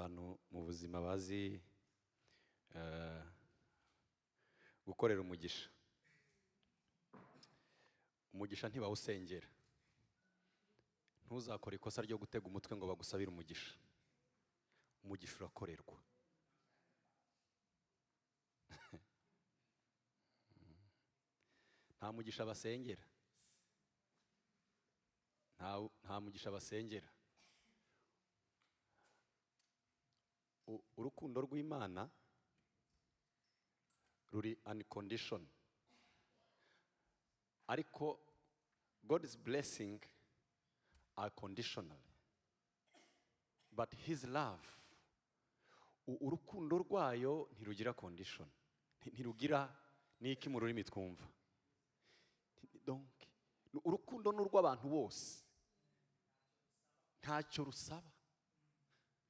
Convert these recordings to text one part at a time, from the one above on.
abantu mu buzima bazi gukorera umugisha. Umugisha ntibawusengera. Ntuzakore ikosa ryo gutega umutwe ngo bagusabire umugisha. Umugisha urakorerwa. Nta mugisha basengera. Nta mugisha basengera. Urukundo rw'Imana ruri unconditional. Ariko God's blessing are conditional. But his love, urukundo rwayo ntirugira condition. Ntirugira niki mu rurimi twumva. Donc urukundo n'urw'abantu bose. Ntacyo rusaba.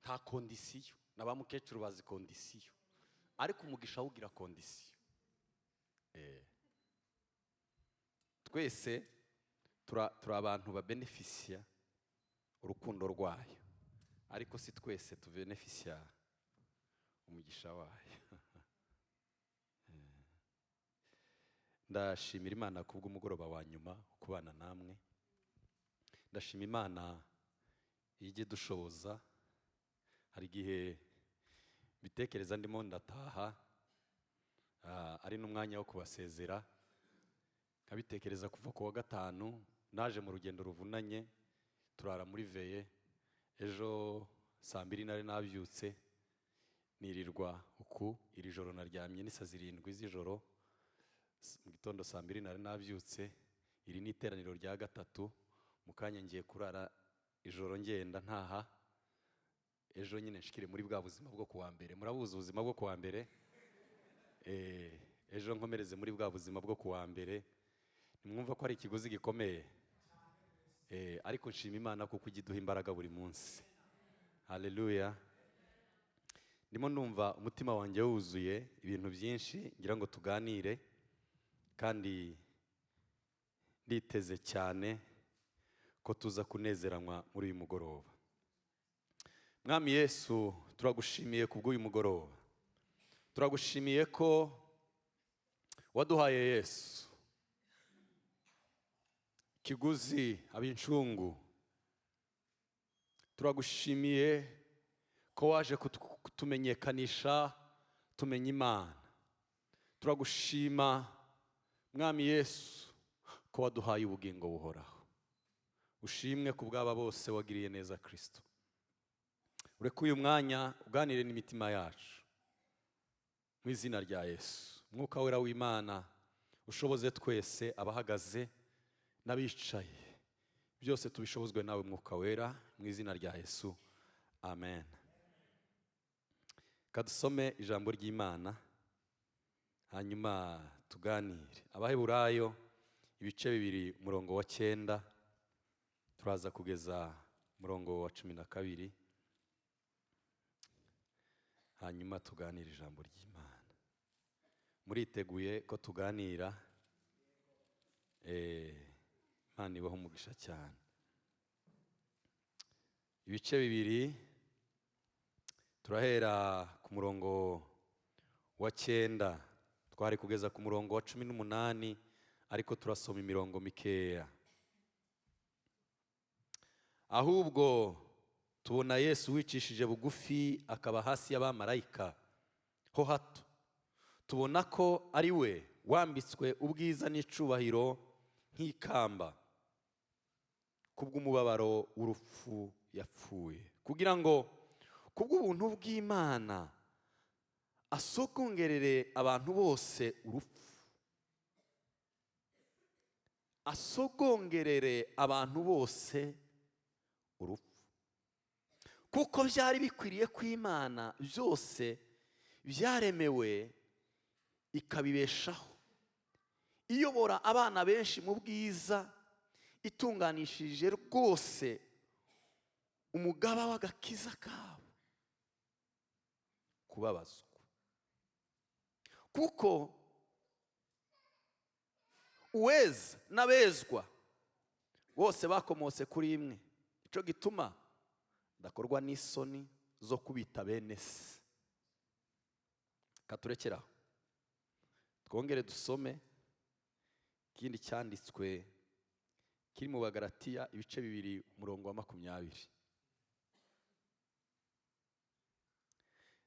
Nta kondisiyo. N'abamukecuru bazi kondisiyo. Ariko umugisha ugira kondisiyo. Twese turi abantu babenefisia urukundo rwayo. Ariko si twese tubenefisia umugisha wayo. Ndashimira Imana kubw'umugoroba wa nyuma kubana namwe. Ndashima Imana ije dushoboza. Hari igihe bitekereza ndimo ndataha ari n'umwanya wo kubasezera. Nkabitekereza kuva ku wa gatanu naje mu rugendo ruvunanye turara muri veye. Ejo saa 2 nari nabyutse nirirwa uku. Iri joro naryamye ni saa 7 z'ijoro. Mu gitondo saa 2 nari nabyutse. Iri ni iteraniro rya gatatu. Mu kanya ngiye kurara ijoro ngenda ntaha. Ejo nyine nshikire muri bwa buzima bwo kuwa mbere. Murabuze ubuzima bwo kuwa mbere? Ejo nkomereze muri bwa buzima bwo kuwa mbere. Nimwumva ko ari ikigozi gikomeye. Ariko nshima Imana kuko igiduha imbaraga buri munsi. Haleluya. Ndimo numva umutima wanjye wuzuye ibintu byinshi ngira ngo tuganire, kandi nditeze cyane ko tuza kunezeranwa muri uyu mugoroba. Mwami Yesu, turagushimiye kubw'uyu mugoroba. Turagushimiye ko waduhaye Yesu kiguzi abincungu. Turagushimiye ko waje kutumenyekanisha tumenya Imana. Turagushima Mwami Yesu ko waduhaye ubugingo buhoraho. Ushimwe kubw'aba bose wagiriye neza Kristo. Ureke uyu mwanya uganire n'imitima yacu mu izina rya Yesu. Mwuka wera w'Imana ushoboze twese, abahagaze n'abicaye, byose tubishobozwe nawe Mwuka wera mu izina rya Yesu. Amen. Kadusome ijambo ry'Imana hanyuma tuganire. Abaheburayo ibice 2 umurongo wa 9 turaza kugeza umurongo wa 12. Hanyuma tuganire ijambo ry'Imana. Muriteguye ko tuganira? Imana ibaho umugisha cyane. Ibice 2 turahera ku murongo wa 9 twari kugeza ku murongo wa 18, ariko turasoma imirongo mikeya. Ahubwo tubona Yesu wicishije bugufi akaba hasi y'abamarayika ho hato. Tubona ko ari we wambitswe ubwiza n'icubahiro nk'ikamba kubw'umubabaro w'urupfu yapfuye, kugira ngo kubw'ubuntu bw'Imana asogongerere abantu bose urupfu. Asogongerere abantu bose urupfu. Kuko byari bikwiriye ko Imana byose byaremewe ikabibeshaho, iyobora abana benshi mu bwiza, itunganishije rwose umugaba w'agakiza kabo kubabazwa. Kuko uweza n'abezwa bose bakomotse kuri imwe. Ico gituma ndakorwa n'isoni zo kubita bene se. Katurekeraho twongere dusome ikindi cyanditswe kiri mu Bagalatiya ibice 2 umurongo wa 20.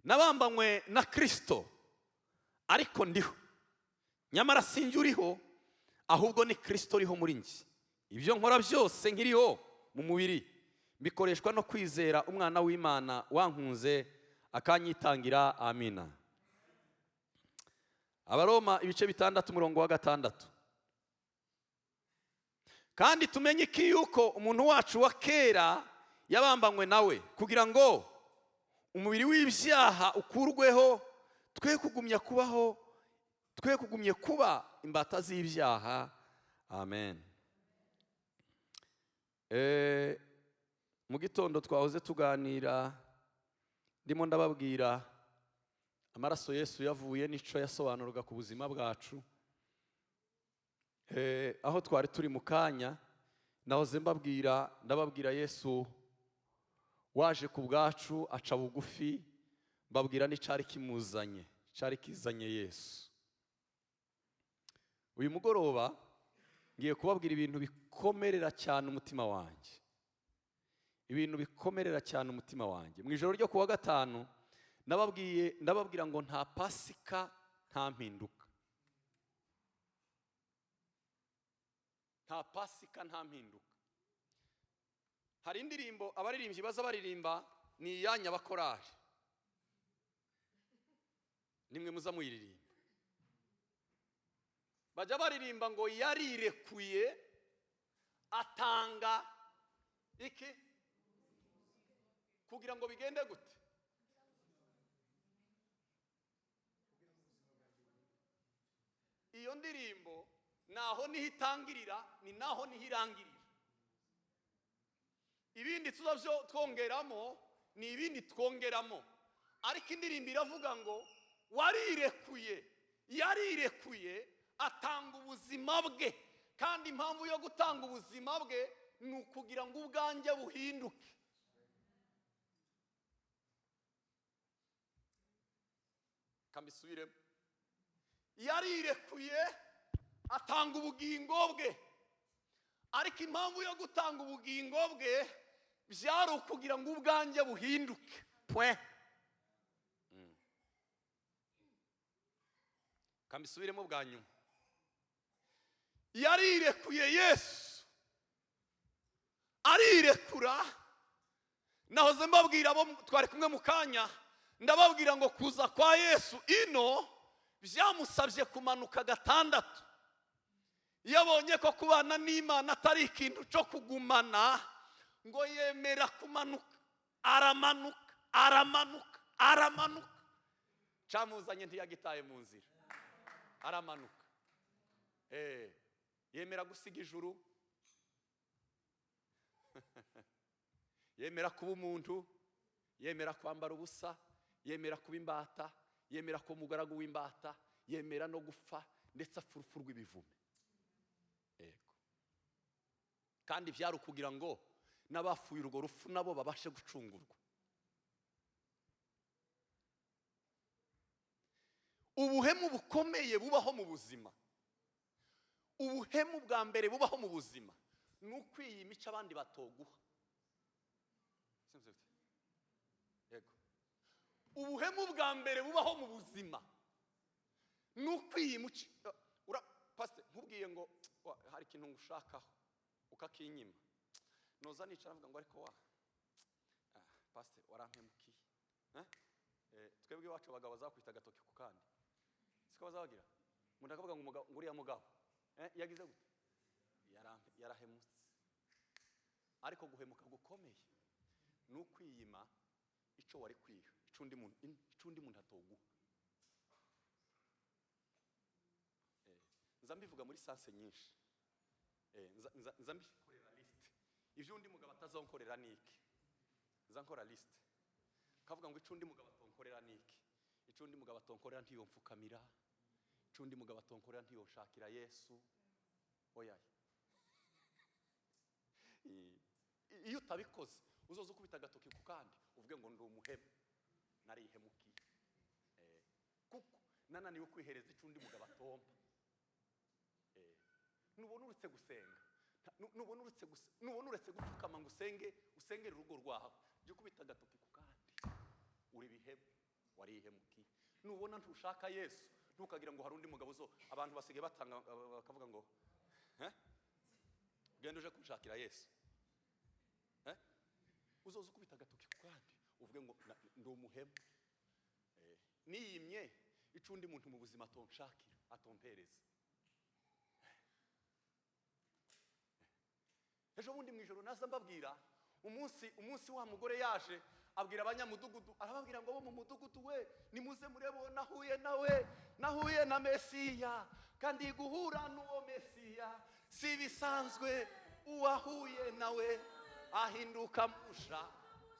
Nabambanywe na Kristo ariko ndiho, nyamara sinjye uriho, ahubwo ni Kristo uriho muri njye. Ibyo nkora byose nkiriho mu mubiri bikoreshwa no kwizera umwana w'Imana wankunze akanyitangira. Amina. Abaroma ibice 6 umurongo wa 6. Kandi tumenye iki yuko umuntu wacu wa kera yabambanywe nawe, kugira ngo umubiri w'ibyaha ukurweho, twe kugumya kuba imbata z'ibyaha. Amen. Mu gitondo twahoze tuganira, ndimo ndababwira amaraso Yesu yavuye n'ico yasobanuraga ku buzima bwacu. Aho twari turi mu kanya nahoze ndababwira Yesu waje ku bwacu aca bugufi, mbabwira n'icari kimuzanye, cari kizanye Yesu. Uyu mugoroba ngiye kubabwira ibintu bikomerera cyane umutima wanjye, ibintu bikomerera cyane umutima wanjye. Mu ijoro ryo kuwa gatanu ndababwira ngo nta Pasika nta mpinduka, nta Pasika nta mpinduka. Hari indirimbo abaririmbyi baza baririmba, ni iyanya abakorari, nimwe muza muyiririmba. Bajya baririmba ngo yarirekuye atanga iki kugira ngo bigende gute? Iyo ndirimbo naho niho itangirira, ni naho niho irangirira. Ibindi tuzavyo twongeramo ni ibindi twongeramo, ariko indirimbo iravuga ngo yarirekuye atanga ubuzima bwe. Kandi impamvu yo gutanga ubuzima bwe ni ukugira ngo ubwanjye buhinduke. Kambisubiremo, yarirekuye atanga ubugingo bwe, ariko impamvu yo gutanga ubugingo bwe byari ukugira ngo ubwanjye buhinduke. Kambisubiremo bwa nyuma, yarirekuye Yesu arirekura. Nahoze mbabwira abo twari kumwe mu kanya, ndababwira ngo kuza kwa Yesu ino byamusabye kumanuka 6. Yabonye ko kubana n'Imana atari ikintu cyo kugumana, ngo yemera kumanuka, aramanuka. Camuzanye ntiyagitaye mu nzira, aramanuka. Yemera gusiga ijuru, yemera kuba umuntu, yemera kwambara ubusa, yemera kuba imbata, yemera kuba umugaragu w'imbata, yemera no gupfa, ndetse afurufurwa ibivume. Kandi byari ukugira ngo n'abafuye urwo rupfu nabo babashe gucungurwa. Ubuhemu bukomeye bubaho mu buzima, ubuhemu bwa mbere bubaho mu buzima ni ukwiyimica abandi batoguha. Yego, ubuhemu bwa mbere bubaho mu buzima ni ukwiyimica. Pastor nkubwiye ngo hari ikintu ngushakaho ukakinyima, noza nicara mvuga ngo ariko Pastor warampemukiye. Twebwe iwacu abagabo bazakwita agatoki ku kandi, siko bazabagira. Umuntu akavuga ngo nguriya mugabo yagize gute, yarahemutse. Ariko guhemuka gukomeye ni ukwiyima icyo wari kwiha, icundi muntu atoguha. Nza mbivuga muri sanse nyinshi, nza mbikorera liste ivyo undi mugabo atazonkorera niki. Nza nkora liste kavuga ngo icundi mugabo atonkorera niki, icundi mugabo atonkorera ntiyo mfukamira, icundi mugabo atonkorera ntiyo shakira Yesu. Oya, iyo utabikoze uzoza ukubita agatoki ku kandi uvuge ngo ndi umuhemu narihemukiye kuko nananiwe kwihereza icundi mugabo atomba. Nubona uretse gusenga, nubona uretse gupfukama ngo usengere urugo rwawe, jya ukubita agatoki ku kandi uri bihemu warihemukiye. Nubona ntushaka Yesu ntukagira ngo hari undi mugabo abantu basigaye batanga bakavuga ngo genda uje kunshakira Yesu. Uzoza ukubita agatoki ku kandi uvuge ngo ndi umuhemu niyimye icundi muntu mu buzima atonshakira atompereza. Ejo bundi mwijoro naza mbabwira umunsi wa mugore yaje abwira abanyamudugudu, arababwira ngo bo mu mudugudu we nimuze murebo nahuye na Mesiya, kandi guhura n'uwo Mesiya si bisanzwe, uwahuye nawe ahinduka musha,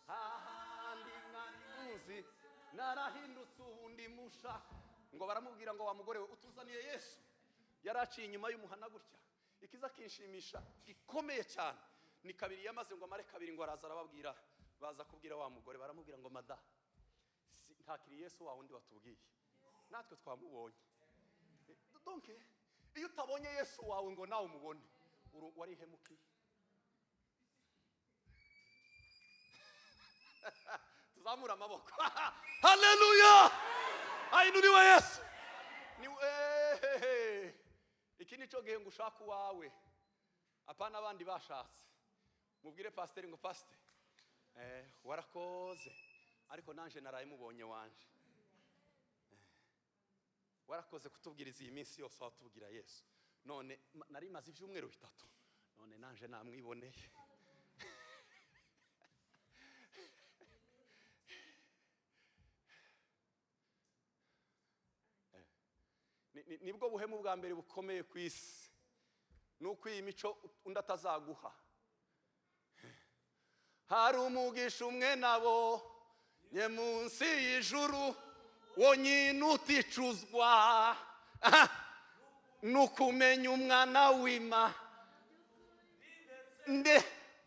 ahandi mwarimuzi narahindutse ubundi musha. Ngo baramubwira ngo wa mugore we utuzaniye Yesu. Yaraciye inyuma y'umuhana gutya. Ikiza kinshimisha gikomeye cyane ni kabiri yamaze ngo amare kabiri ngo araza arababwira, baza kubwira wa mugore baramubwira ngo mada ntakiri Yesu wa wundi watubwiye, natwe twamubonye. Donc iyo utabonye Yesu wawe ngo nawe umubone warihemukiye. Tuzamura amaboko. Haleluya! Ainuriwe Yesu. Iki nico gihe ngo ushaka uwawe, apana abandi bashatse. Mubwire pasiteri ngo pasiteri warakoze ariko nanje naraye mubonye wanje. Warakoze kutubwiriza iyi minsi yose watubwira Yesu, none nari maze ibyumweru bitatu, none nanje namwiboneye. Nibwo buhemu bwa mbere bukomeye ku isi, nuko iyi mico undi atazaguha. Hari umugisha umwe nabo nye munsi y'ijuru wonyine uticuzwa, nukumenya umwana w'Imana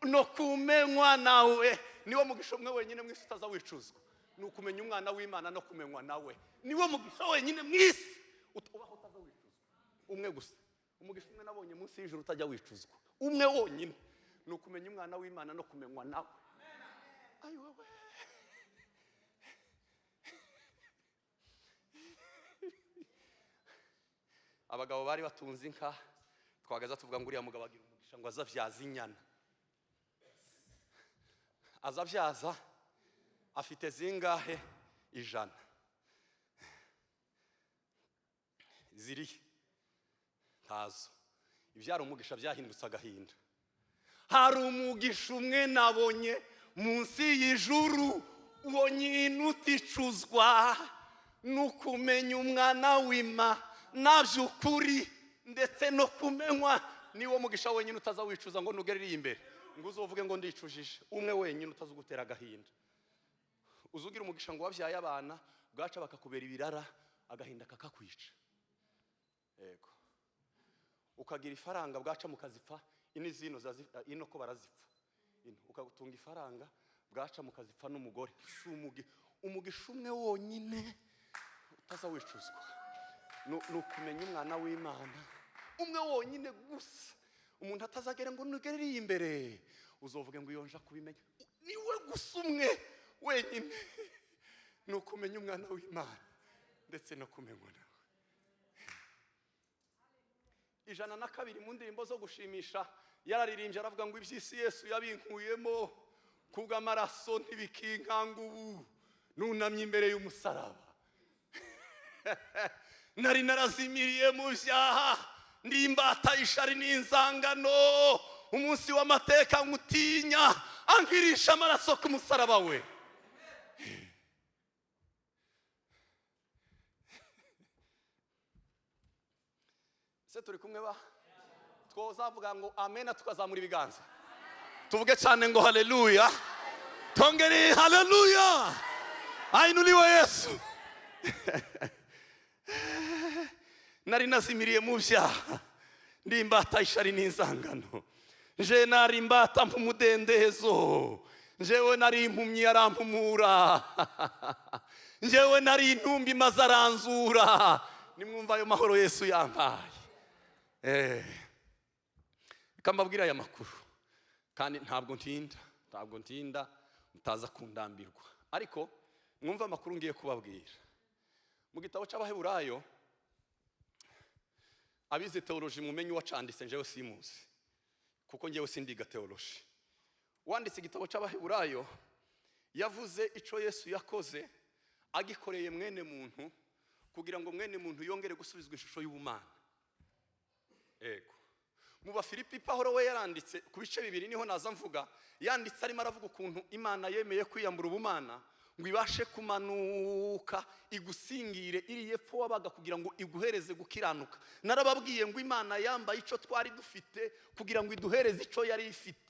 no kumenywa nawe. Niwo mugisha umwe wenyine mwisi utaza wicuzwa, nukumenya umwana w'Imana no kumenywa nawe. Niwo mugisha wenyine mwisi ubaho utaza wicuzwa, umwe gusa. Umugisha umwe nabonye munsi y'ijuru utajya wicuzwa, umwe wonyine, nukumenya umwana w'Imana no kumenywa nawe. Ayo wewe abagabo bari batunze inka, twagaza tuvuga ngo uriya mugabo agira umugisha ngo azavyaza inyana. Azavyaza afite zingahe? 100. Ziri ntazo. Ibyari umugisha byahindutse agahinda. Hari umugisha umwe nabonye munsi y'ijuru wonyine uticuzwa, nukumenya umwana w'Imana nabyukuri ndetse no kumenywa. Niwo mugisha wenyine utaza wicuza ngo nugerere imbere ngo uzovuge ngo ndicujije. Umwe wenyine utazugutera agahinda. Uzugira umugisha ngo wabyaye abana bwaca bakakubera ibirara, agahinda kakakwica. Yego. Ukagira ifaranga bwaca mukazipfa, inizino ino ko barazipfa. Ukagutunga ifaranga bwaca mukazipfa n'umugore. Umugisha umwe wonyine utaza wicuzwa, nukumenya umwana w'Imana, umwe wonyine gusa. Umuntu atazagera ngo nugerere imbere uzovuge ngo yonja kubimenya. Niwe gusa umwe wenyine, nukumenya umwana w'Imana ndetse no kumenywa nawe. 102 mu ndirimbo zo gushimisha yararirimbye aravuga ngo iby'isi Yesu yabinkuyemo kubw'amaraso ntibikinkanga ubu nunamye imbere y'umusaraba. Nari narazimiriye mu byaha ndimbata ishari n'inzangano, umunsi w'amateka ngutinya ankirisha amaraso ku musaraba we. Se turi kumwe ba? Twozavuga ngo amen tukazamura ibiganza. Tuvuge cyane ngo haleluya. Tongere haleluya. Ainuliwe Yesu. Nari nazimiriye mu byaha ndimbata ishari n'inzangano, je nari mbata mu mudendezo, njyewe nari impumyi arampumura, njyewe nari intumbi maze aranzura. Nimwumva ayo mahoro Yesu yampaye. Kambabwira aya makuru kandi ntabwo ntinda mutaza kundambirwa, ariko mwumva amakuru ngiye kubabwira. Mu gitabo cy'Abaheburayo, abize teoloji mumenye uwacanditse, njyewe simuzi kuko njyewe sindiga teoloji. Wanditse igitabo cy'Abaheburayo yavuze ico Yesu yakoze agikoreye mwene muntu kugira ngo mwene muntu yongere gusubizwa ishusho y'ubumana. Ego mu Bafilipi Pawulo we yaranditse ku bice bibiri, niho naza mvuga. Yanditse arimo aravuga ukuntu Imana yemeye kwiyambura ubumana ngo ibashe kumanuka igusingire iri yepfo wabaga kugira ngo iguhereze gukiranuka. Narababwiye ngo Imana yambaye ico twari dufite kugira ngo iduhereze ico yari ifite.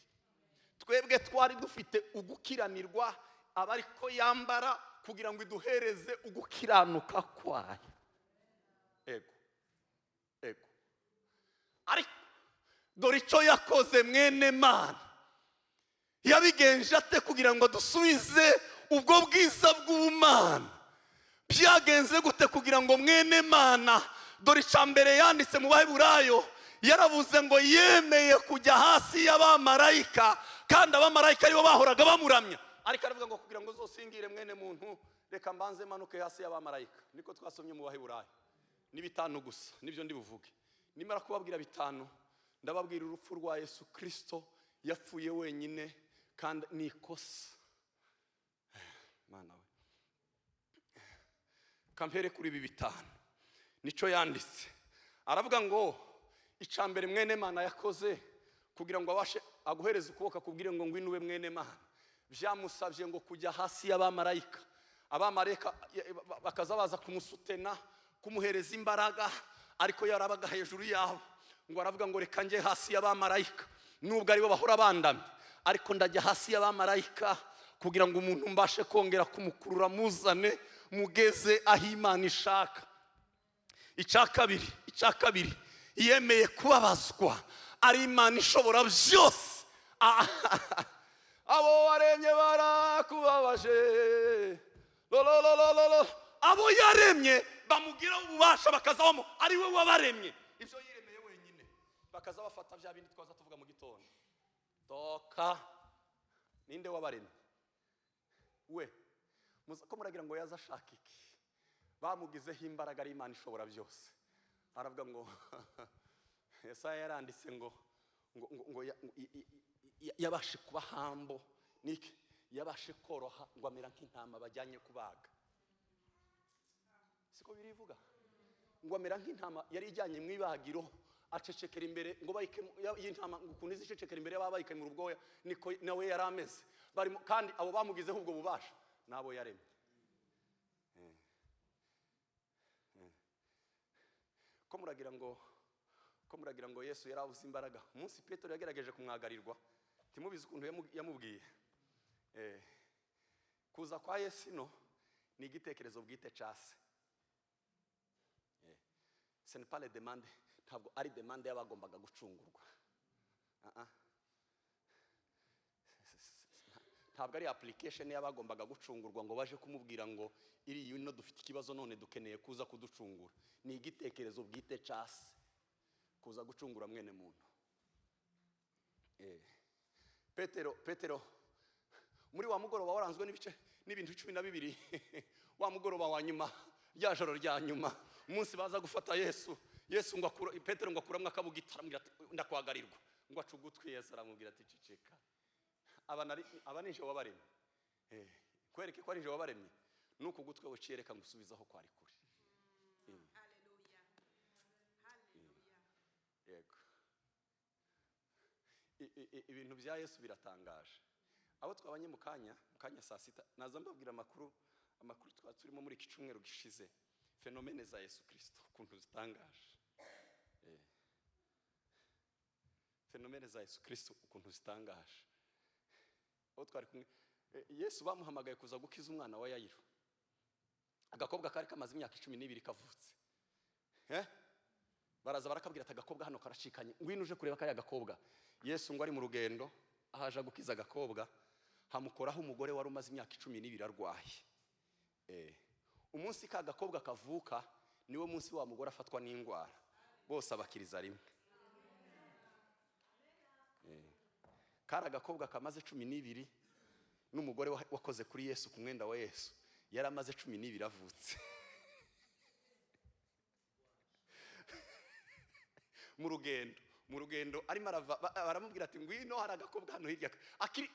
Twebwe twari dufite ugukiranirwa, aba ariko yambara kugira ngo iduhereze ugukiranuka kwayo. Ego ariko dore ico yakoze mwene Mana, yabigenje ate kugira ngo dusubize ubwo bwiza bw'ubumana? Byagenze gute kugira ngo mwene Mana, dore icambere yanditse mu Baheburayo yaravuze ngo yemeye kujya hasi y'abamarayika, kandi abamarayika aribo bahoraga bamuramya. Ariko aravuga ngo kugira ngo uzosingire mwene muntu, reka mbanze manuke hasi y'abamarayika. Niko twasomye mu Baheburayo. Ni bitanu gusa nibyo ndi buvuge. Nimara kubabwira bitanu, ndababwira urupfu rwa Yesu Kristo yapfuye wenyine kandi nikosa. Mana we, kampere kuri ibi bitanu nico yanditse. Aravuga ngo icambere mwene Mana yakoze kugira ngo abashe aguhereze ukuboko kubwire ngo ngwinube mwene Mana, byamusabye ngo kujya hasi y'abamarayika. Abamarayika bakaza baza kumusutena, kumuhereza imbaraga, ariko yarabaga hejuru yabo. Ngo aravuga ngo reka nje hasi y'abamarayika, nubwo aribo bahora bandamye, ariko ndajya hasi y'abamarayika kugira ngo umuntu mbashe kongera kumukurura, muzane mugeze aho Imana ishaka. Icya kabiri yemeye kubabazwa, ari Imana ishobora byose. Abo waremye barakubabaje, abo yaremye bamugira ububasha bakazabamo ari we wabaremye. Ibyo yiremeye wenyine bakaza bafata bya bindi twaza tuvuga mu gitondo. Toka ninde wabaremye? We muza ko muragira ngo yaza ashaka iki? Bamugizeho imbaraga, ari Imana ishobora byose. Aravuga ngo Yesaya yaranditse ngo yabashe kuba hambo, niki yabashe koroha ngo amera nk'intama bajyanye kubaga. Siko birivuga ngo amera nk'intama yari ijyanye mu ibagiro, acecekera imbere ngo bayike y'intama, ukuntu izicecekera imbere y'ababayike mu rubwoya, niko nawe yari ameze. Kandi abo bamugizeho ubwo bubasha nabo yaremye. Ko muragira ngo Yesu yaravuze imbaraga. Umunsi Petero yagerageje kumwagarirwa, timubizi ukuntu yamubwiye. Kuza kwa Yesu no ni igitekerezo bwite cyase. Ce n'est pas les demandes, ntabwo ari demande y'abagombaga gucungurwa. Ntabwo ari application y'abagombaga gucungurwa ngo baje kumubwira ngo iri yuno dufite ikibazo none dukeneye kuza kuducungura. Ni igitekerezo bwite cyase kuza gucungura mwene muntu. Petero muri wa mugoroba waranzwe n'ibintu 12 wa mugoroba wa nyuma rya joro rya nyuma, umunsi baza gufata Yesu ngo Petero ngo akuramwe akabugita, aramubwira ati ndakwagarirwa, ngo acugutwe. Yesu aramubwira ati ciceka, aba nije wabaremye. Kwereke ko ari nije wabaremye, nuko gutwe uciyereka ngusubizaho kwari kuri. Yego ibintu bya Yesu biratangaje. Abo twabanye mu kanya saa sita naza mbabwira amakuru turimo muri iki cyumweru gishize, fenomene za Yesu Kristo ukuntu zitangaje. Fenomene za Yesu Kristo ukuntu zitangaje. Abo twari kumwe, Yesu bamuhamagaye kuza gukiza umwana wa Yayiro, agakobwa kari kamaze imyaka 12 kavutse. Baraza barakabwira ati agakobwa hano karacikanye, ngwino uje kureba kaya gakobwa. Yesu ngo ari mu rugendo ahaje gukiza agakobwa, hamukoraho umugore wari umaze imyaka 12 arwaye. Umunsi ka gakobwa kavuka niwo munsi wa mugore afatwa n'indwara, bose abakiriza rimwe. Kara gakobwa kamaze 12 n'umugore wakoze kuri Yesu ku mwenda wa Yesu yari amaze 12 avutse. mu rugendo arimo baramubwira ati ngwino hari agakobwa hano hirya akiri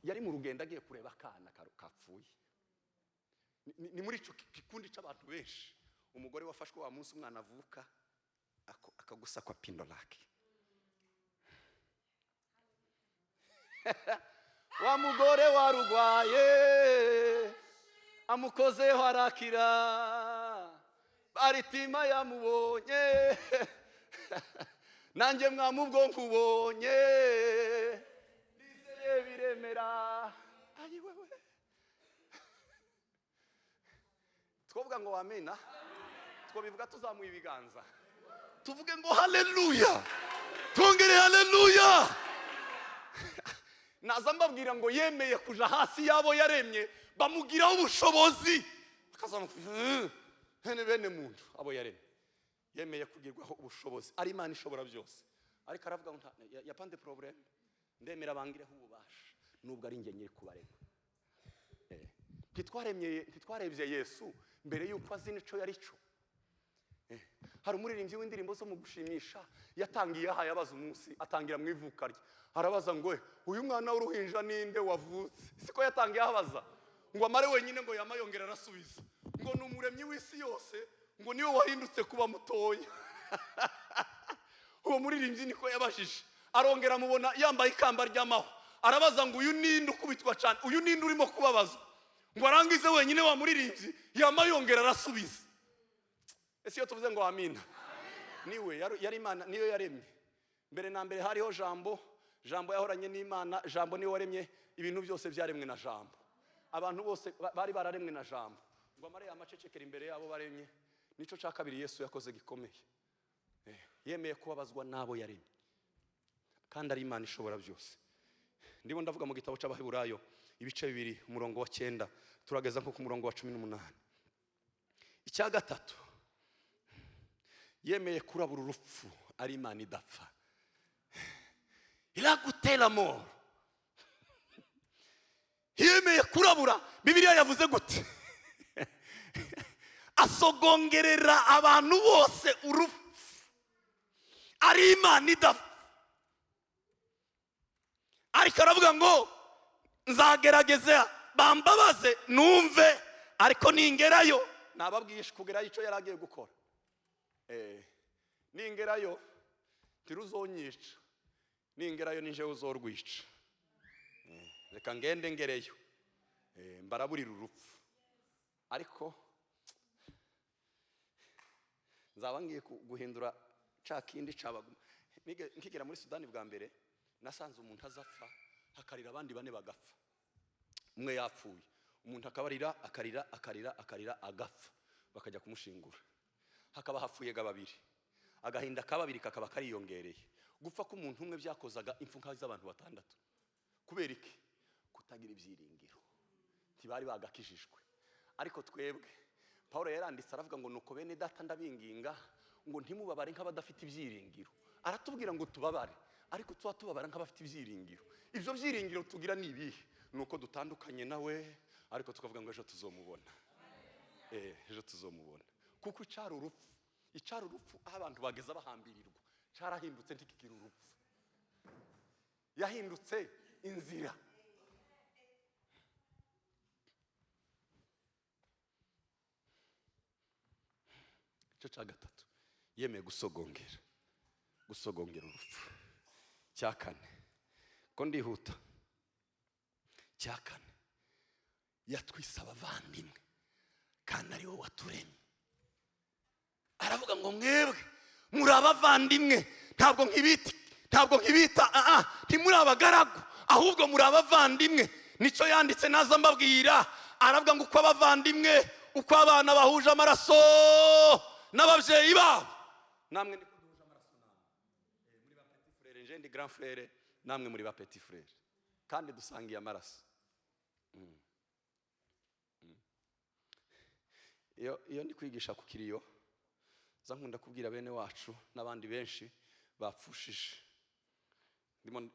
yari mu rugendo agiye kureba akana kapfuye. Ni muri ico kikundi c'abantu benshi umugore wafashwe wa munsi umwana avuka akagusa kwa pindo lake. Wa mugore warugwaye amukozeho arakira, baritima yamubonye nanjye mwamubwo nkubonye nizeye biremera. Ayi wewe twovuga ngo amena, twobivuga tuzamuye ibiganza tuvuge ngo haleluya, twongere haleluya. Naza mbabwira ngo yemeye kuja hasi yabo yaremye bamugiraho ubushobozi akazamuka bene muntu abo yaremye yemeye kugirwaho ubushobozi. Ari Imana ishobora byose, ariko aravuga ngo ya pande problem ndemera bangireho ububasha nubwo ari nge nyiri kubarema. Ntitwarebye Yesu mbere yuko azi nico yari cyo. Hari umuririmbyi w'indirimbo zo mu gushimisha yatangiye aha yabaza umunsi atangira mu ivuka rye, arabaza ngo uyu mwana w'uruhinja ninde wavutse. Siko yatangiye abaza ngo amare wenyine ngo yamayongera arasubiza ngo numuremyi w'isi yose ngo niwe wahindutse kuba mutoya. Uwo muririmbyi niko yabashije, arongera mubona yambaye ikamba ry'amaho, arabaza ngo uyu ninde ukubitwa cyane, uyu ninde urimo kubabazwa, ngo arangize wenyine wa muririmbyi yamayongera arasubiza. Ese yo tuvuze ngo amina, niwe yari Imana, niyo yaremye. Mbere na mbere hariho jambo yahoranye n'Imana, jambo niwe waremye ibintu byose byaremwe na jambo. Abantu bose bari bararemwe na jambo, ngo amare amacecekera imbere yabo baremye. Nico ca kabiri Yesu yakoze gikomeye, yemeye kubabazwa nabo yaremye, kandi ari Imana ishobora byose. Ndibo ndavuga mu gitabo c'Abaheburayo ibice 2 umurongo wa 9 turageza nko ku murongo wa 18. Icya gatatu, yemeye kurabura urupfu, ari Imana idapfa. Iragutera amor, yemeye kurabura. Bibiliya yavuze gute? Asogongerera abantu bose urupfu, ari Imana idapfa. Ariko aravuga ngo nzagerageza bambabaze numve, ariko ningerayo nababwisha kugerayo ico yaragiye gukora. Ningerayo tiruzonyica, ningerayo ninje uzorwica. Reka ngende ngereyo mbaraburira urupfu, ariko nzaba ngiye guhindura ca kindi cabaguma. Nkigera muri Sudani bwa mbere nasanze umuntu azapfa hakarira abandi bane bagapfa. Umwe yapfuye, umuntu akabarira akarira agapfa, bakajya kumushingura. Hakaba hapfuye babiri, agahinda kababiri kakaba kariyongereye. Gupfa ko umuntu umwe byakozaga impfu z'abantu batandatu. Kubera iki? Kutagira ibyiringiro, ntibari bagakijijwe. Ariko twebwe Paulo yaranditse aravuga ngo nuko bene data ndabinginga ngo ntimubabare nk'abadafite ibyiringiro. Aratubwira ngo tubabare, ariko tubabara nk'abafite ibyiringiro. Ivyo byiringiro tugira ni ibihe? Nuko dutandukanye nawe, ariko tukavuga ngo ejo tuzomubona. Ejo tuzomubona. Kuko icari urupfu aho abantu bageza bahambirirwa carahindutse ntikigira urupfu, yahindutse inzira. Ico ca gatatu, yemeye gusogongera urupfu. Cya kane, ko ndihuta. Cya kane, yatwise abavandimwe kandi ari wowe waturemye. Aravuga ngo mwebwe muri abavandimwe, ntabwo nkibita ntimuri abagaragu, ahubwo muri abavandimwe. Nico yanditse naza mbabwira, aravuga ngo uko abavandimwe, uko abana bahuje amaraso n'abavyeyi babo, namwe niko duhuje amaraso namwe. Muri ba petit frère, je ndi grand frère, namwe muri ba petit frère. kandi dusangiye amaraso. Iyo ndi kwigisha ku kiriyo za nkunda kubwira bene wacu n'abandi benshi bapfushije,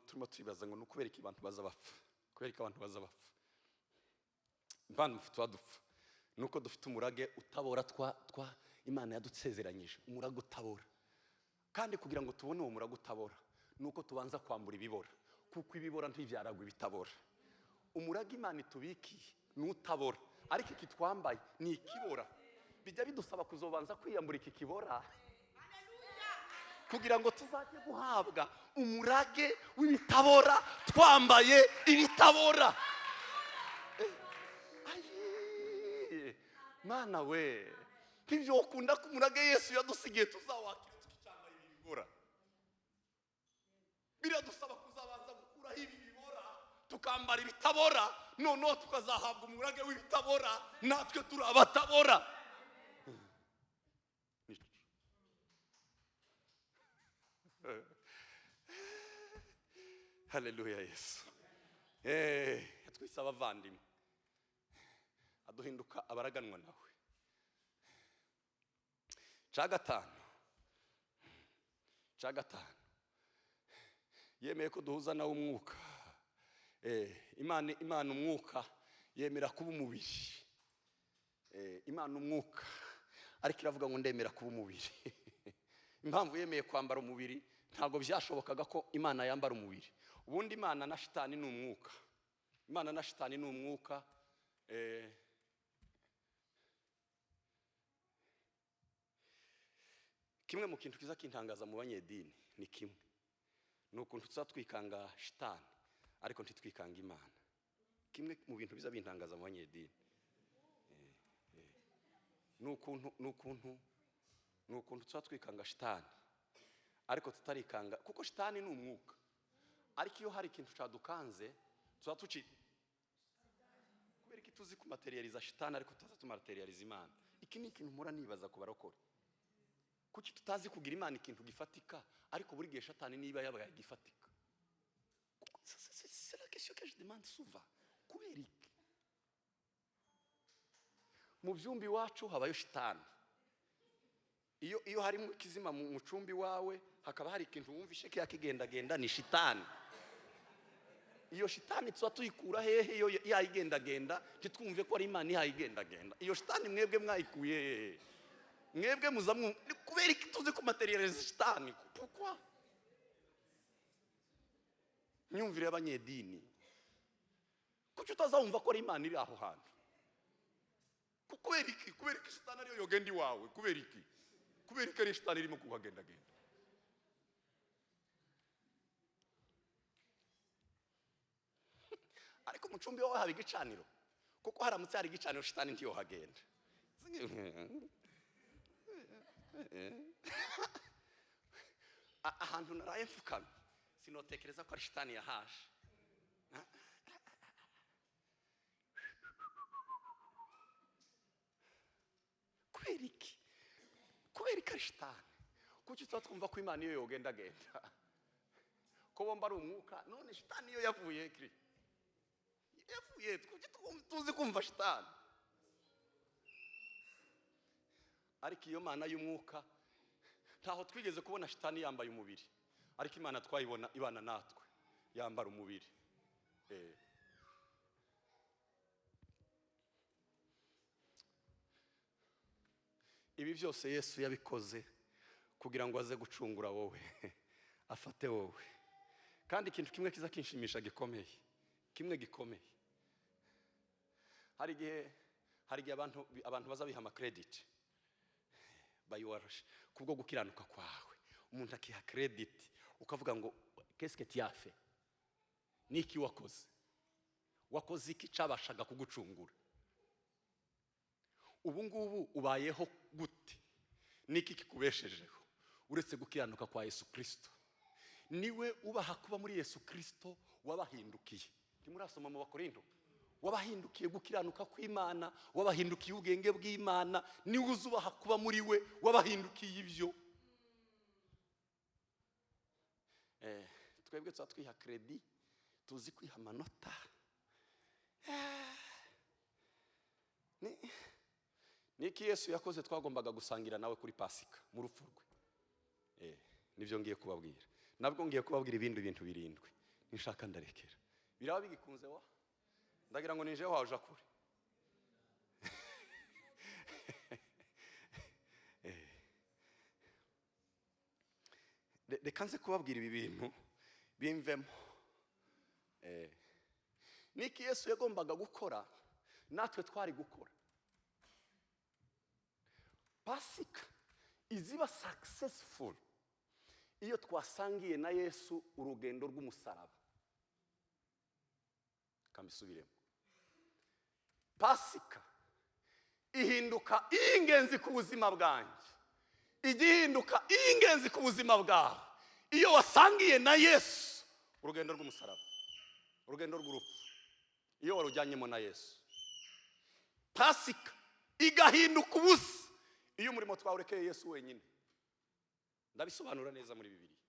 turimo twibaza ngo nukubera iki abantu baza bapfa, kubera iki abantu baza bapfa. Impamvu dupfa nuko dufite umurage utabora twa Imana yadusezeranyije, umurage utabora. Kandi kugira ngo tubone uwo murage utabora nuko tubanza kwambura ibibora, kuko ibibora ntivyaragwa ibitabora. Umurage Imana itubikiye ni utabora, ariko iki twambaye ni ikibora. Bijya bidusaba kuzobanza kwiyambura iki kibora kugira ngo tuzajye guhabwa umurage w'ibitabora twambaye ibitabora. Mana we, ntibyo ukunda ko umurage Yesu yadusigiye tuzawakira tukicambaye ibibora. Biradusaba kuzabanza gukuraho ibi bibora tukambara ibitabora, noneho tukazahabwa umurage w'ibitabora, natwe turi abatabora. Haleluya Yesu. Twise abavandimwe, aduhinduka abaraganwa nawe. Ca gatanu yemeye ko duhuza nawe umwuka. Imana umwuka yemera kuba umubiri. Imana umwuka ariko iravuga ngo ndemera kuba umubiri. Impamvu yemeye kwambara umubiri, ntabwo byashobokaga ko Imana yambara umubiri. Ubundi Imana na shitani ni umwuka. Imana na shitani ni umwuka. Kimwe mu kintu kiza kintangaza mu banyedini ni kimwe, ni ukuntu tuzatwikanga shitani ariko ntitwikanga Imana. Kimwe mu bintu biza bintangaza mu banyedini ni ukuntu tuzatwikanga shitani ariko tutarikanga, kuko shitani ni umwuka. Ariko iyo hari ikintu cadukanze tuzatuci, kubera iki tuzi kumaterializa shitani ariko tutazatumarializa Imana. Iki ni ikintu mpora nibaza ku barokore. Kuki tutazi kugira Imana ikintu gifatika ariko buri gihe shitani niba yabaye gifatika? C'est la question que je demande souvent. Kubera iki mu byumbi wacu habayo shitani? Iyo hari mu kizima mu cumbi wawe hakaba hari ikintu wumvishe ko yakigendagenda, ni shitani. Iyo shitani tuza tuyikura hehe? Iyo yayigendagenda ntitwumve ko ari Imana yayigendagenda. Iyo shitani mwebwe mwayikuye hehe? Mwebwe muzamu, kubera iki tuzi ko materialize shitani? Pourquoi? Nyumvire abanyedini, kuki utazumva ko ari Imana iri aho hantu? Kubera iki shitani ariyo yogenda iwawe? Kubera iki ari shitani irimo kuhagendagenda? Ariko mu cumbi wawe haba igicaniro, kuko haramutse hari igicaniro shitani ntiyohagenda. Ahantu naraye mfukamye sinotekereza ko ari shitani yahaje. Kubera iki ari shitani? Kuki twumva ko Imana iyo yogendagenda? Ko bomba ari umwuka, none shitani iyo yavuye kiri kuki tuzi kumva shitani? Ariko iyo Mana y'umwuka ntaho twigeze kubona shitani yambaye umubiri, ariko Imana twayibona ibana natwe yambara umubiri. Ibi byose Yesu yabikoze kugira ngo aze gucungura wowe, afate wowe. Kandi ikintu kimwe kiza kinshimisha gikomeye, kimwe gikomeye, hari igihe abantu baza biha credit bayiwarashe kubwo gukiranuka kwawe. Umuntu akiha credit ukavuga ngo qu'est-ce que tu as fait? Niki wakoze iki cabashaga kugucungura? Ubu ngubu ubayeho gute? Niki kikubeshejeho uretse gukiranuka kwa Yesu Kristo? Niwe ubaha kuba muri Yesu Kristo wabahindukiye. Ntimurasoma mu Bakorinto? Wabahindukiye gukiranuka kw'Imana, wabahindukiye ubwenge bw'Imana, niwe uzubaha kuba muri we, wabahindukiye ibyo. Twebwe twiha credit tuzi kwiha amanota. Niki Yesu yakoze twagombaga gusangira nawe kuri Pasika mu rupfu rwe. Nivyo ngiye kubabwira. Nabwo ngiye kubabwira ibindi bintu birindwi. Nishaka ndarekera. Biraba bigikunze wa? Ndagira ngo ninje waje kure. Reka nze kubabwira ibi bintu bimvemo. Niki Yesu yagombaga gukora natwe twari gukora. Pasika iziba successful iyo twasangiye na Yesu urugendo rw'umusaraba. Kamisubiremo. Pasika ihinduka ingenzi ku buzima bwanjye, igihinduka ingenzi ku buzima bwawe iyo wasangiye na Yesu urugendo rw'umusaraba, urugendo rw'urupfu, iyo warujyanyemo na Yesu. Pasika igahinduka ubusa iyo umurimo twawurekeye Yesu wenyine. Ndabisobanura neza muri Bibiliya.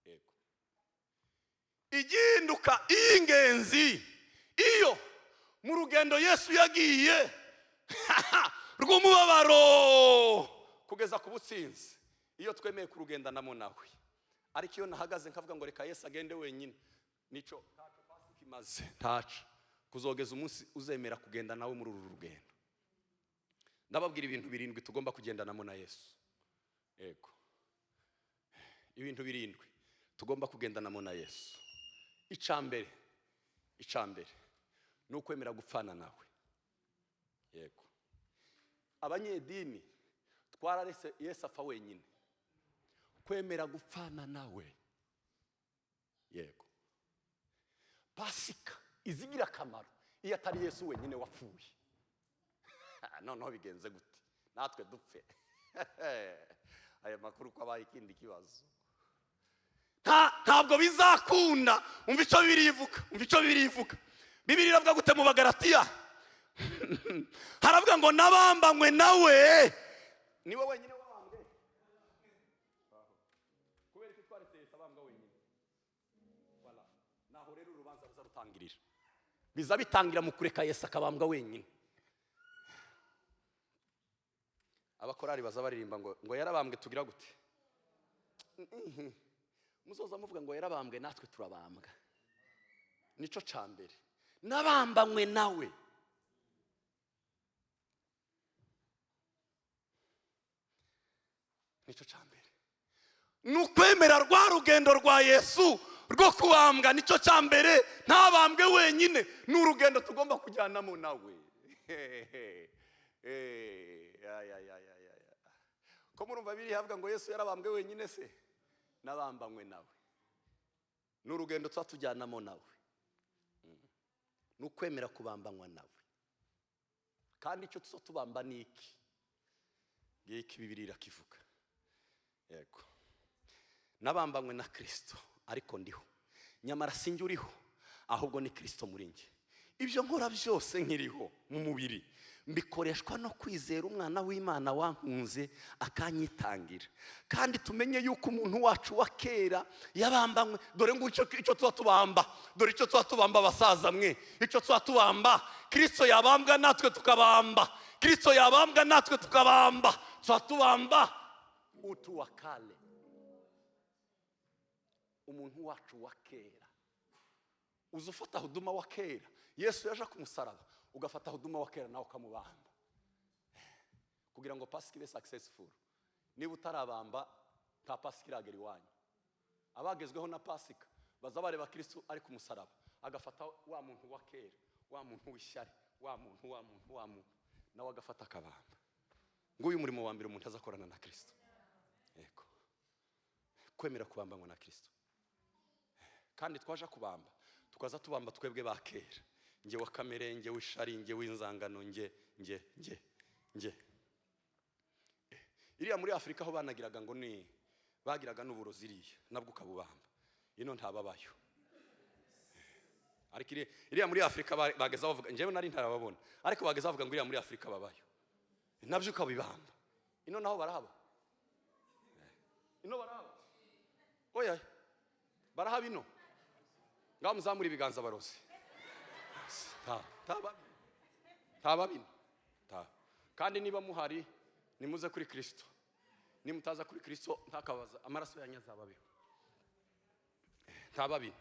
Yego. Igihinduka ingenzi iyo mu rugendo Yesu yagiye rw'umubabaro kugeza ku butsinzi, iyo twemeye kurugendanamo nawe. Ariko iyo nahagaze nkavuga ngo reka Yesu agende wenyine, nico taco Pasika imaze, taco kuzogeza umunsi uzemera kugenda nawe muri uru rugendo. Ndababwira ibintu birindwi tugomba kugendanamo na Yesu. Yego. Ibintu birindwi tugomba kugendanamo na Yesu. Icambere ni ukwemera gupfana nawe. Yego. Abanyedini twararese Yesu apfa wenyine. Kwemera gupfana nawe. Yego. Pasika izigira akamaro iyo atari Yesu wenyine wapfuye. Noneho bigenze gute natwe dupfe? Aya makuru ko abaye ikindi kibazo. Ntabwo bizakunda. Umva icyo Bibiliya ivuga. Bibiliya iravuga gute mu Bagalatiya? Haravuga ngo nabambanywe nawe. Niwe wenyine wabambwe. Kubera ko twaretse Yesu abambwa wenyine. Voilà. Naho rero urubanza ruzarutangirira. Biza bitangira mu kureka Yesu akabambwa wenyine. Abakorari baza baririmba ngo yarabambwe tugira gute? Muzoza muvuga ngo yarabambwe natwe turabambwa. Nico cambere. Nabambanywe nawe. Nico cambere. Nukwemera rwa rugendo rwa Yesu rwo kubambwa, nico cambere. Ntabambwe wenyine, n'urugendo tugomba kujyanamo nawe. Ko murumva biri havuga ngo Yesu yarabambwe wenyine se? Nabambanywe nawe. N'urugendo twatujyanamo nawe. Nukwemera kubambanywa nawe. Kandi icyo tuzotubamba ni iki? Ngiki Bibiliya irakivuga. Yego. Nabambanywe na Kristo ariko ndiho. Nyamara sinjye uriho, ahubwo ni Kristo muri nge. Ibyo nkora byose nkiriho mu mubiri mbikoreshwa no kwizera umwana w'Imana wankunze akanyitangira. Kandi tumenye yuko umuntu wacu wa kera yabambanywe. Dore ngo icyo tuba tubamba, dore icyo tuba tubamba basaza mwe, icyo tuba tubamba. Kristo yabambwa natwe tukabamba, Kristo yabambwa natwe tukabamba. Tuba tubamba utu wa kale, umuntu wacu wa kera. Uzufata huduma wa kera. Yesu yaje kumusaraba, ugafata huduma wa kera nawe ukamubamba kugira ngo Pasika ibe successful. Niba utarabamba nta Pasika iragera iwanyu. Abagezweho na Pasika baza bareba Kristo ari kumusaraba, agafata wa muntu wa kera, wa muntu w'ishyari, wa muntu nawe agafata akabamba. Nguyu umurimo wa mbere umuntu azakorana na Kristo. Yego. Kwemera kubambanywa na Kristo. Kandi twaje kubamba tukaza tubamba twebwe ba kera. Nge wa kamere, nge w'ishari, nge w'inzangano, nge. Iriya muri Afrika ho banagiraga ngo ni bagiraga n'uburozi iriya nabwo ukabubamba. Ino ntababayo. Ariko iriya muri Afrika bageza bavuga, njewe nari ntarababona, ariko bageza bavuga ngo iriya muri Afrika babayo. Nabyo ukabibamba. Ino naho barahaba. Ino barahaba. Oya. Barahaba ino. ngaho muzamura ibiganza barozi. Taba bino. Kandi niba muhari nimuze kuri Kristo. Nimutaza kuri Kristo ntakabaza amaraso yanyu azababeho. Taba bino.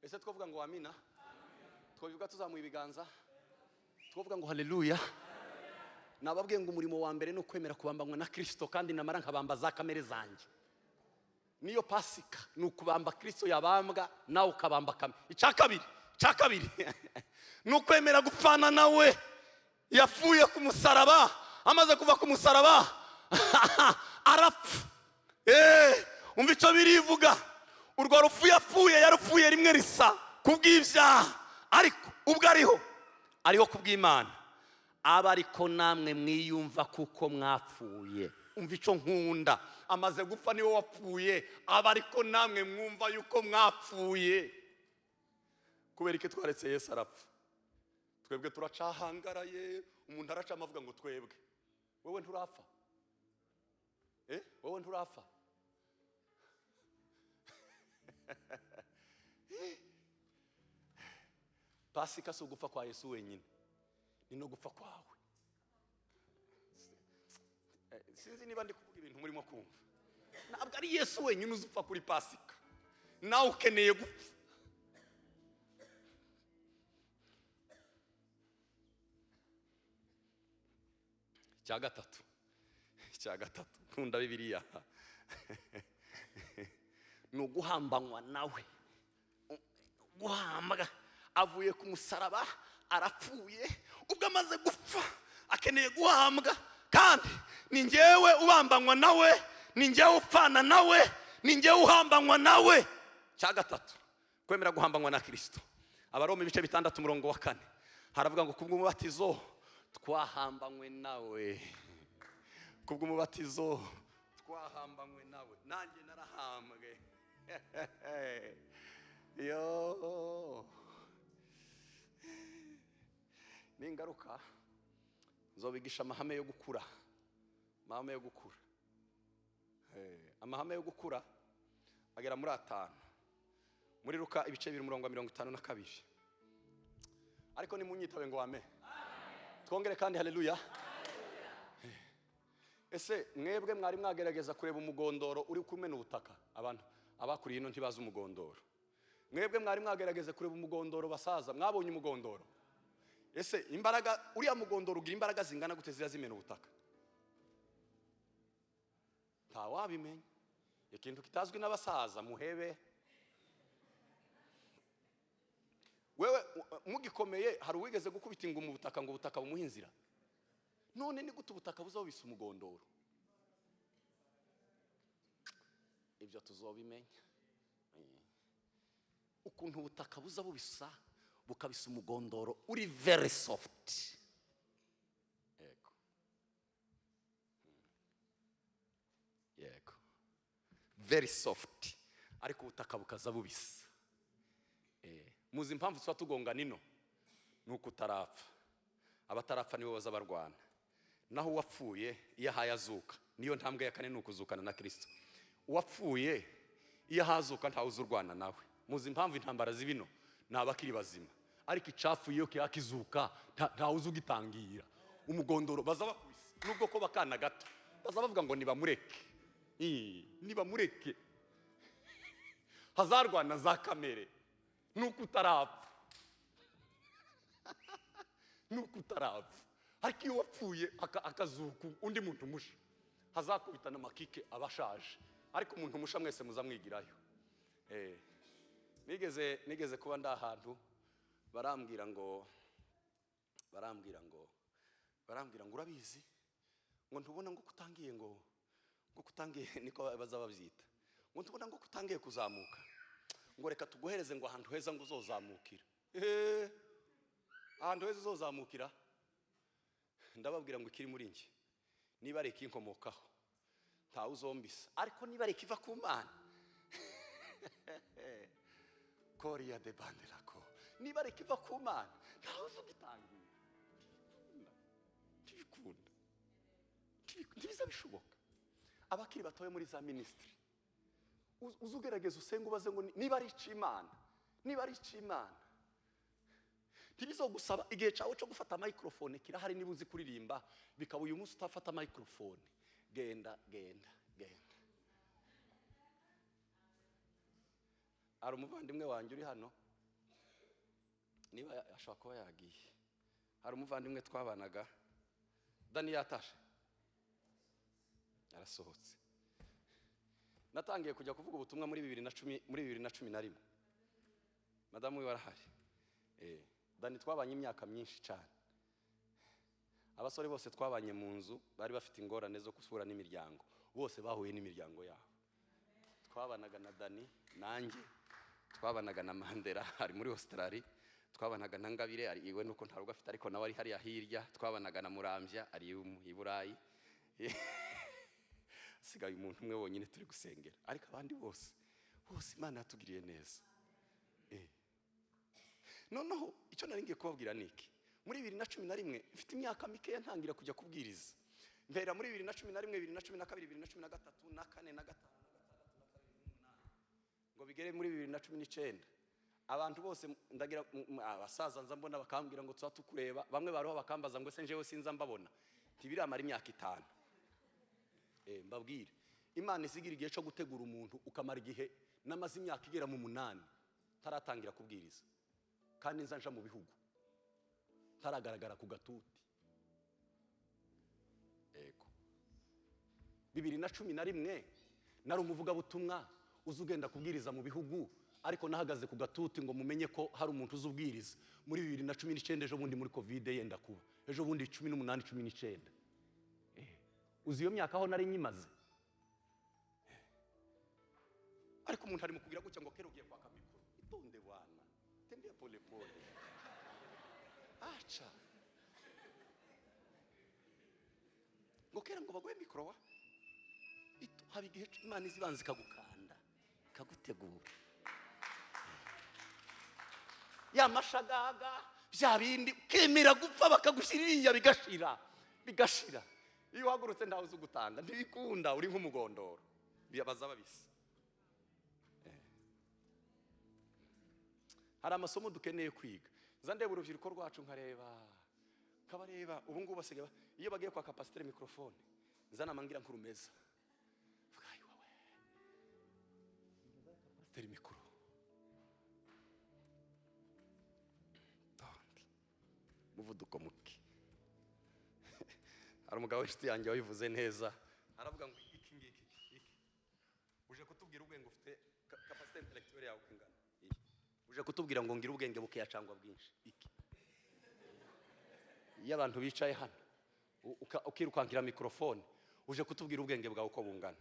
Ese twavuga ngo amina? Twavuga tuzamuye ibiganza? Twavuga ngo haleluya? Nababwiye ngo umurimo wa mbere no kwemera kubambanywa na Kristo, kandi namara nkabamba za kamere zanjye. Niyo Pasika ni ukubamba Kristo yabambwa nawe ukabamba kamere. Icyakabiri ni ukwemera gupfana nawe. Yapfuye ku musaraba, amaze kuva ku musaraba arapfa. Umva icyo birivuga. Urwo rupfu yapfuye yarupfuye rimwe risa kubw'ibyaha, ariko ubwo ariho kubw'Imana. Aba ariko namwe mwiyumva kuko mwapfuye. Umva icyo nkunda, amaze gupfa niwe wapfuye. Aba ariko namwe mwumva yuko mwapfuye. Kubera iki twaretse Yesu arapfa? Twebwe turacahangaraye. Umuntu araca amavuga ngo twebwe. Wowe nturapfa? Wowe nturapfa? Pasika si ugupfa kwa Yesu wenyine, ni no gupfa kwawe. Sinzi niba ndi kuvuga ibintu murimo kumva. Ntabwo ari Yesu wenyine uzupfa kuri Pasika, nawe ukeneye gupfa. Icya gatatu nkunda Bibiliya ni uguhambanywa nawe. Guhambwa, avuye ku musaraba arapfuye, ubwo amaze gupfa akeneye guhambwa, kandi ni njyewe ubambanywa nawe, ni njyewe upfana nawe, ni njyewe uhambanywa nawe. Cya gatatu, kwemera guhambanywa na Kristo. Abaroma ibice 6:4 haravuga ngo kubw'umubatizo twahambanywe nawe. Kubw'umubatizo twahambanywe nawe. Nanjye narahambwe. Yo, ningaruka nzobigisha amahame yo gukura. Amahame yo gukura agera muri 5 muri Luka ibice 2:52. Ariko ni munyitabe ngo amen. Twongere kandi haleluya. Ese mwebwe mwari mwagerageza kureba umugondoro uri kumena ubutaka? Abantu abakuri ino ntibaza umugondoro. Mwebwe mwari mwagerageza kureba umugondoro basaza? Mwabonye umugondoro? Ese imbaraga uriya mugondoro ugira imbaraga zingana gute zimena ubutaka? Nta wabimenya. Ikintu kitazwi n'abasaza muhebe. Wewe mugikomeye hari uwigeze gukubita inguma ubutaka ngo ubutaka bumuhinzira? None ni gute ubutaka buzobisa umugondoro? Ibyo tuzobimenya. Ukuntu ubutaka buza bubisa bukabisa umugondoro uri very soft. Yego. Very soft. Ariko ubutaka bukaza bubisa. Muzi impamvu tuba tugonga nino? Nuko utarapfa. Abatarapfa nibo baza barwana. Naho uwapfuye iyo ahayazuka, niyo ntambwe ya kane nuko uzukana na Kristo. Uwapfuye iyo ahazuka ntawe uzurwana nawe. Muzi impamvu intambara zibino nabakiri bazima. Ariko icafu iyo kiyakizuka ntawe uzugitangira. Umugondoro baza bakubise nubwo ko bakana gato. Baza bavuga ngo nibamureke. Nibamureke. Hazarwana za kamere. Nuko utarapfa. Nuko utarapfa. Ariko iyo wapfuye akazuku undi muntu musha, hazakubitana makike abashaje. Ariko umuntu musha mwese muzamwigirayo. Nigeze kuba ndahantu barambwira ngo urabizi ngo ntubona ngo kutangiye niko baza babyita. Ngo ntubona ngo kutangiye kuzamuka. Ngo reka tuguhereze ngo ahantu heza ngo uzozamukira. Ahantu heza uzozamukira. Ndababwira ngo ikiri muri nge niba ari ikinkomokaho nta uzombisa, ariko niba ari kiva ku Mana Korea de bandelako, niba ari kiva ku Mana nta uzogitangira. Ntibikunda. Ntibiza bishoboka. abakiri batoye muri za ministry uzugerageza usenga ubaze ngo niba ari icimana, niba ari icimana. Ntibizogusaba igihe cyawe cyo gufata microphone kirahari, niba uzi kuririmba bikaba uyu munsi utafata microphone, genda. Ari umuvandimwe wanjye uri hano, niba ashobora kuba yagiye. Hari umuvandimwe twabanaga, Dani yatashe, arasohotse. Natangiye kujya kuvuga ubutumwa muri 2011. Madamu we warahari. Dani twabanye imyaka myinshi cyane. Abasore bose twabanye mu nzu bari bafite ingorane zo gusura n'imiryango, bose bahuye n'imiryango yabo. Twabanaga na Dani, nanjye twabanaga na Mandela ari muri Australia, twabanaga na Ngabire ari iwe nuko ntarugo afite ariko nawe ari hariya hirya, twabanaga na Murambya ari i Burayi. Sigaye umuntu umwe wonyine turi gusengera, ariko abandi bose Imana yatugiriye neza. Noneho icyo nari ngiye kubabwira niki, muri 2011 mfite imyaka mikeya ntangira kujya kubwiriza. Mbera muri 2011, 2012, 2013, na 4, na 5, na 6, ngo bigere muri 2019. Abantu bose ndagira abasaza nza mbona bakambwira ngo tuzatureba, bamwe baroho bakambaza ngo se njewe sinza mbabona. Ntibiramara imyaka 5. Mbabwire Imana isigira igihe cyo gutegura umuntu ukamara igihe namaze imyaka igera mu 8 taratangira kubwiriza, kandi nzanja mu bihugu taragaragara ku gatuti. 2011 nari umuvuga butumwa uzugenda kubwiriza mu bihugu, ariko nahagaze ku gatuti ngo mumenye ko hari umuntu uzubwiriza. Muri 2019 ejo bundi muri covid yenda kuba, ejo bundi 18 19. Uzi iyo myaka aho nari nyimaze. Ariko umuntu ari mukubwira gutya ngo kero ugiye kwaka mikoro, itonde bwana, tembea pole pole, acha ngo kera ngo bagwe mikoro wa ito, hari igihe Imana izibanza ikagukanda ikagutegura. Ya mashagaga bya bindi kemera gupfa bakagushyirira bigashira. Iyo uhagurutse ndaho uzi gutanga ntibikunda, uri nk'umugondoro biyabaza babisi. Hari amasomo dukeneye kwiga. Ndeba urubyiruko rwacu nkabareba ubu ngubu basigaye iyo bagiye kwa kapasitere microphone nzana amangira nkurumeza. Vugayi wawe kapasitere mikoro muvuduko muke. Hari umugabo w'inshuti yanjye wabivuze neza, aravuga ngo iki uje kutubwira ubwenge ufite capacité intellectuelle yawe ingana, uje kutubwira ngo ngira ubwenge bukeya cyangwa bwinshi. Iki iyo abantu bicaye hano ukirukankira microphone uje kutubwira ubwenge bwawe uko bungana,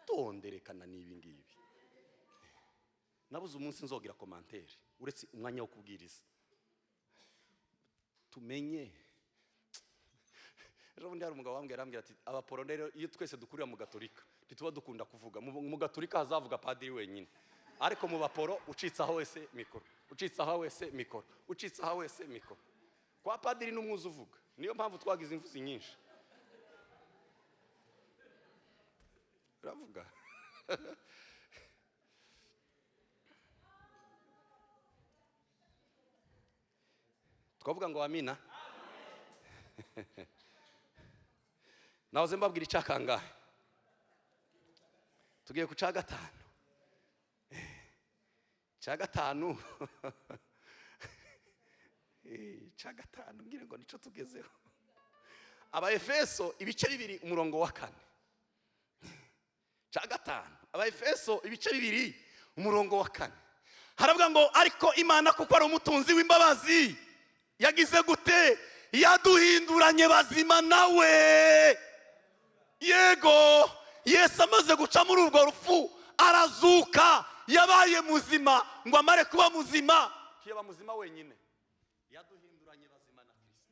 tonderekana nibi ngibi. Nabuze umunsi nzogira commentaire uretse umwanya wo kubwiriza. Tumenye ejo bundi hari umugabo wambwira ati abaporonero iyo twese dukurira mu gatolika ntituba dukunda kuvuga. Mu gatolika hazavuga padiri wenyine, ariko mu baporo ucitsaho wese mikoro, ucitsaho wese mikoro, ucitsaho wese mikoro. Kwa padiri n'umwuzu uvuga, niyo mpamvu twagize imvuzi nyinshi. Uravuga twavuga ngo amina. Nahoze mbabwira icyakangahe, tugiye ku cya gatanu. Cya gatanu cya gatanu ngire ngo nico tugezeho. Aba Efeso ibice 2 umurongo wa 4. Cya gatanu aba Efeso ibice 2 umurongo wa 4 haravuga ngo ariko Imana kuko ari umutunzi w'imbabazi yagize gute? Yaduhinduranye bazima nawe. Yego Yesu amaze guca muri urwo rufu arazuka, yabaye muzima. Ngo amare kuba muzima kiyaba muzima wenyine, yaduhinduranye bazima na Kristo.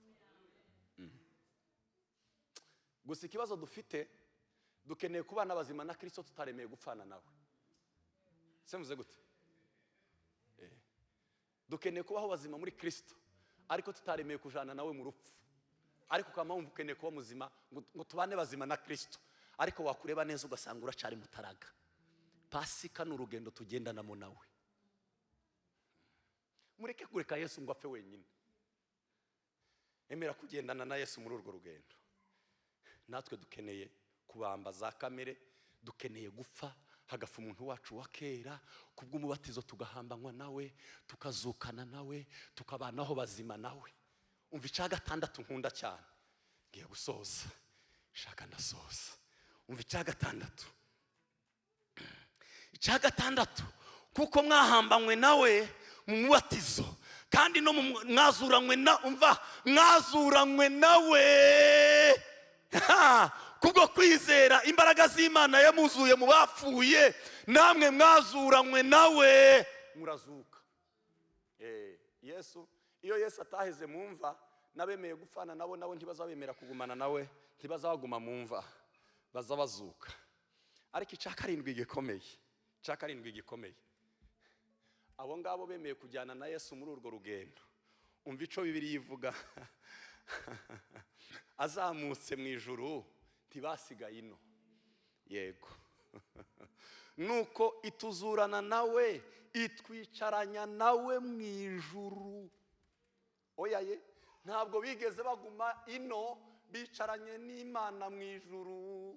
Gusa ikibazo dufite, dukeneye kubana bazima na Kristo tutaremeye gupfana nawe. Semvuze gute? Dukeneye kubaho bazima muri Kristo ariko tutaremeye kujana nawe mu rupfu. Ariko kama wumva ukeneye kuba muzima ngo tubane bazima na Kristo, ariko wakureba neza ugasanga uracari mutaraga. Pasika n'urugendo tugendanamo nawe. Mureke kureka Yesu ngo apfe wenyine. Emera kugendana na Yesu muri urwo rugendo. Natwe dukeneye kubamba za kamere, dukeneye gupfa, hagafa umuntu wacu wa kera, kubw'umubatizo tugahambanywa nawe, tukazukana nawe, tukabanaho bazima nawe. Umva icya gatandatu nkunda cyane, ngiye gusoza, shaka ndasoza. Umva icya gatandatu, icya gatandatu, kuko mwahambanywe nawe mu mubatizo, kandi no mwazuranywe na, umva, mwazuranywe nawe kubwo kwizera imbaraga z'Imana yamuzuye mu bapfuye, namwe mwazuranywe nawe murazuka. Yesu, iyo Yesu ataheze mu mva, nabemeye gupfana nabo ntibazabemera kugumana nawe, ntibazaguma mu mva, bazabazuka. Ariko icya karindwi gikomeye, abo ngabo bemeye kujyana na Yesu muri urwo rugendo, umva ico Bibiliya ivuga. Azamutse mu ijuru ntibasigaye ino. Yego. Nuko ituzurana nawe, itwicaranya nawe mu ijuru. Oya ye, ntabwo bigeze baguma ino, bicaranye n'Imana mu ijuru.